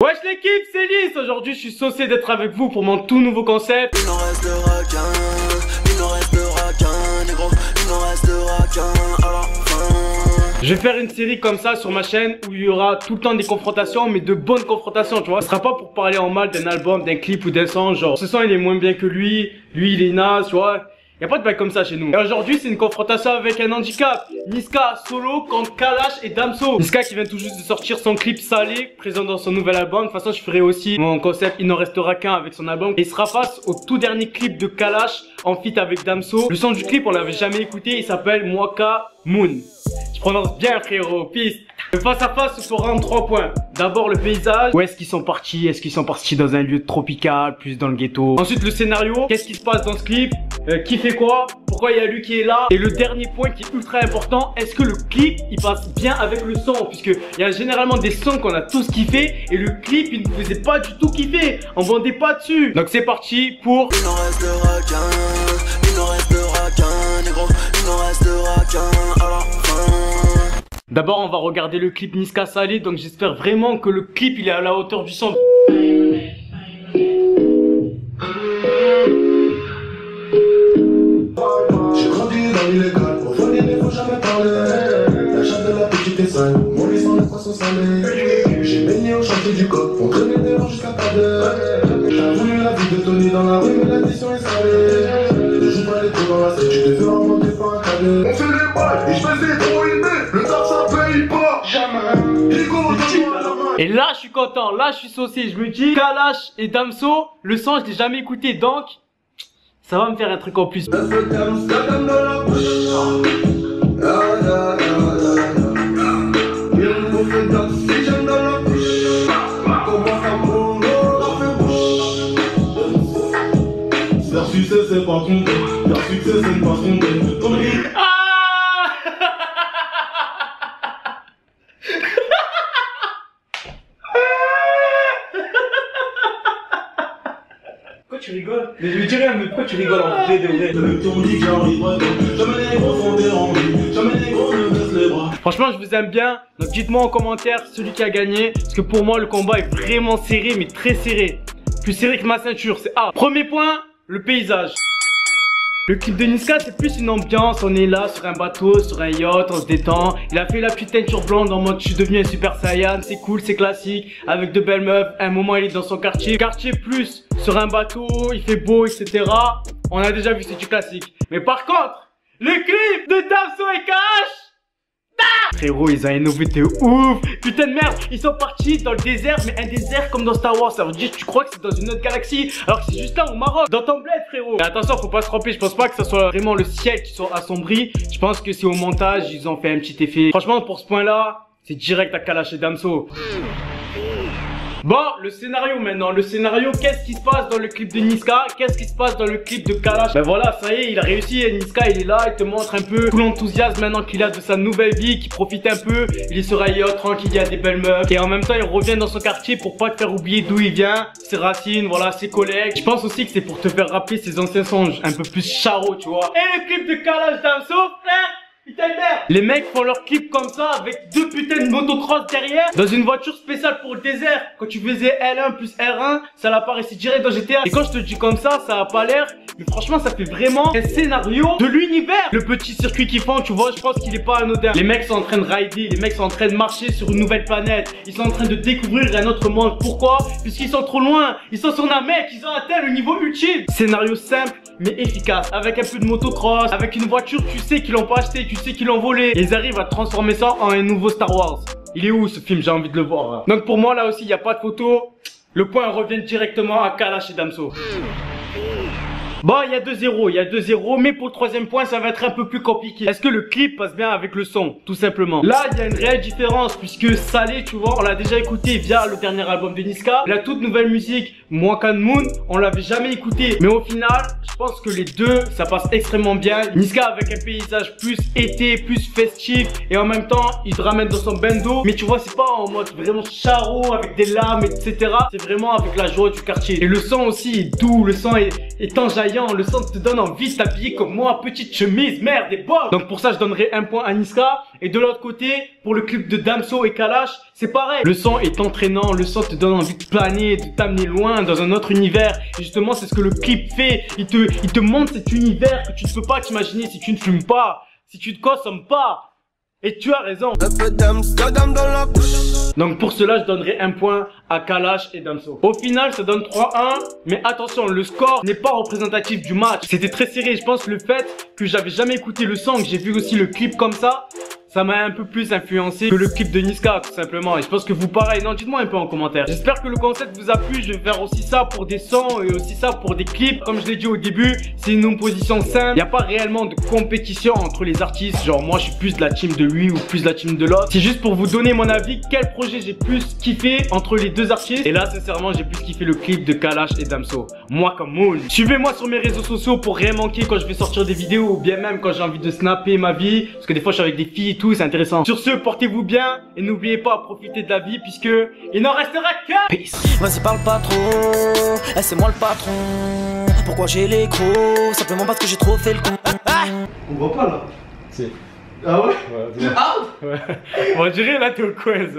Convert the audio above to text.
Wesh l'équipe, c'est Lys. Aujourd'hui je suis saucé d'être avec vous pour mon tout nouveau concept. Il nous reste de requin, il nous reste de requin, négro, il nous reste de requin à la fin. Je vais faire une série comme ça sur ma chaîne où il y aura tout le temps des confrontations, mais de bonnes confrontations, tu vois. Ce sera pas pour parler en mal d'un album, d'un clip ou d'un son, genre ce son il est moins bien que lui il est naze, tu vois. Y'a pas de bail comme ça chez nous. Et aujourd'hui c'est une confrontation avec un handicap. Niska solo contre Kalash et Damso. Niska qui vient tout juste de sortir son clip Salé, présent dans son nouvel album. De toute façon je ferai aussi mon concept Il n'en restera qu'un avec son album. Et il sera face au tout dernier clip de Kalash en feat avec Damso. Le son du clip on l'avait jamais écouté, il s'appelle Mwaka Moon. Je prononce bien frérot, piste. Le face à face se fera en 3 points. D'abord le paysage. Où est-ce qu'ils sont partis? Est-ce qu'ils sont partis dans un lieu tropical, plus dans le ghetto? Ensuite le scénario. Qu'est-ce qui se passe dans ce clip? Qui fait quoi? Pourquoi il y a lui qui est là? Et le dernier point qui est ultra important, est-ce que le clip il passe bien avec le son? Puisque il y a généralement des sons qu'on a tous kiffé et le clip il ne faisait pas du tout kiffer. On vendait pas dessus. Donc c'est parti pour... Il nous reste de requin, il nous reste de requin, négro, il nous reste de requin à la fin. D'abord on va regarder le clip Niska Salé. Donc j'espère vraiment que le clip il est à la hauteur du son. J'ai grandi dans l'illégal, au fond il ne faut jamais parler. La chatte de la petite est sale, mon lit sans le poisson salé. J'ai baigné au chantier du coq, on traînait dehors jusqu'à pas d'heure. T'as voulu la vie de Tony dans la rue, mais l'addition est salée. Ne joue pas les trous dans la street, tu te fais remonter par un cadet. On fait les bails, et je faisais trop aimer, le taf ça paye pas. Jamais. Higo, donne-moi la main. Et là je suis content, là je suis saucé. Je me dis Kalash et Damso, le son je l'ai jamais écouté donc ça va me faire un truc en plus. Faire succès c'est pas compter, faire succès c'est ne pas se compter. Ah pourquoi tu rigoles? Mais je lui dirais, mais pourquoi tu rigoles en vrai de vrai? Avec ton dit que j'arriverai pas, jamais les gros font des rendus, jamais les gros ne baissent les bras. Franchement je vous aime bien, donc dites-moi en commentaire celui qui a gagné. Parce que pour moi le combat est vraiment serré, mais très serré. Plus serré que ma ceinture, c'est hard. Premier point, le paysage. Le clip de Niska c'est plus une ambiance, on est là sur un bateau, sur un yacht, on se détend. Il a fait la petite teinture blonde en mode je suis devenu un super saiyan, c'est cool, c'est classique. Avec de belles meufs, à un moment il est dans son quartier. Quartier plus, sur un bateau, il fait beau, etc. On a déjà vu, c'est du classique. Mais par contre, le clip de Damso et Kalash, frérot, ils ont innové de ouf. Putain de merde, ils sont partis dans le désert, mais un désert comme dans Star Wars. Ça veut dire que tu crois que c'est dans une autre galaxie, alors que c'est juste là au Maroc, dans ton bled frérot. Et attention, faut pas se tromper, je pense pas que ça soit vraiment le ciel qui soit assombri. Je pense que c'est au montage, ils ont fait un petit effet. Franchement, pour ce point là, c'est direct à Kalash et Damso. Bon, le scénario maintenant. Le scénario, qu'est-ce qui se passe dans le clip de Niska? Qu'est-ce qui se passe dans le clip de Kalash? Ben voilà, ça y est, il a réussi. Et Niska, il est là, il te montre un peu tout l'enthousiasme maintenant qu'il a de sa nouvelle vie, qu'il profite un peu. Il est sur un yacht, tranquille, il y a des belles meufs. Et en même temps, il revient dans son quartier pour pas te faire oublier d'où il vient, ses racines, voilà, ses collègues. Je pense aussi que c'est pour te faire rappeler ses anciens songes, un peu plus charros, tu vois. Et le clip de Kalash Damso, frère, putain de merde. Les mecs font leur clip comme ça avec 2 putains de motocross derrière dans une voiture spéciale pour le désert. Quand tu faisais L1 plus R1, ça l'apparaissait direct dans GTA. Et quand je te dis comme ça a pas l'air, mais franchement ça fait vraiment un scénario de l'univers. Le petit circuit qu'ils font, tu vois, je pense qu'il est pas anodin. Les mecs sont en train de rider, les mecs sont en train de marcher sur une nouvelle planète. Ils sont en train de découvrir un autre monde. Pourquoi? Puisqu'ils sont trop loin. Ils sont sur un mec, ils ont atteint le niveau ultime. Scénario simple mais efficace, avec un peu de motocross, avec une voiture tu sais qu'ils l'ont pas acheté, tu sais qu'ils l'ont volé. Et ils arrivent à transformer ça en un nouveau Star Wars. Il est où ce film? J'ai envie de le voir hein. Donc pour moi là aussi il n'y a pas de photo. Le point revient directement à Kalash et Damso. Bon, il y a 2-0, mais pour le 3e point, ça va être un peu plus compliqué. Est-ce que le clip passe bien avec le son? Tout simplement. Là, il y a une réelle différence, puisque Salé, tu vois, on l'a déjà écouté via le dernier album de Niska. La toute nouvelle musique, Mwaka Moon, on l'avait jamais écouté. Mais au final, je pense que les deux, ça passe extrêmement bien. Niska avec un paysage plus été, plus festif, et en même temps, il te ramène dans son bendo. Mais tu vois, c'est pas en mode vraiment charro, avec des lames, etc. C'est vraiment avec la joie du quartier. Et le son aussi est doux, le son est enjaillant. voyant, le son te donne envie de t'habiller comme moi, petite chemise, merde et bof. Donc pour ça je donnerai un point à Niska. Et de l'autre côté, pour le clip de Damso et Kalash, c'est pareil. Le son est entraînant, le son te donne envie de planer, de t'amener loin dans un autre univers. Et justement c'est ce que le clip fait, il te montre cet univers que tu ne peux pas t'imaginer si tu ne fumes pas, si tu ne consommes pas. Et tu as raison. Donc pour cela, je donnerai un point à Kalash et Damso. Au final, ça donne 3-1. Mais attention, le score n'est pas représentatif du match. C'était très serré. Je pense que le fait que j'avais jamais écouté le son, que j'ai vu aussi le clip comme ça m'a un peu plus influencé que le clip de Niska, tout simplement. Et je pense que vous pareil. Non, dites-moi un peu en commentaire. J'espère que le concept vous a plu. Je vais faire aussi ça pour des sons et aussi ça pour des clips. Comme je l'ai dit au début, c'est une opposition simple. Il n'y a pas réellement de compétition entre les artistes. Genre moi, je suis plus de la team de lui ou plus de la team de l'autre. C'est juste pour vous donner mon avis. Quel projet j'ai plus kiffé entre les deux artistes. Et là, sincèrement, j'ai plus kiffé le clip de Kalash et Damso. Moi comme Moon. Suivez-moi sur mes réseaux sociaux pour rien manquer quand je vais sortir des vidéos ou bien même quand j'ai envie de snapper ma vie. Parce que des fois, je suis avec des filles et tout. C'est intéressant. Sur ce, portez-vous bien et n'oubliez pas à profiter de la vie puisque il n'en restera qu'un. Peace. Vas-y parle pas trop, c'est moi le patron. Pourquoi j'ai l'écho? Simplement parce que j'ai trop fait le con. On voit pas là. Si. Ah ouais? Ouais, Ouais. On dirait là t'es au quiz.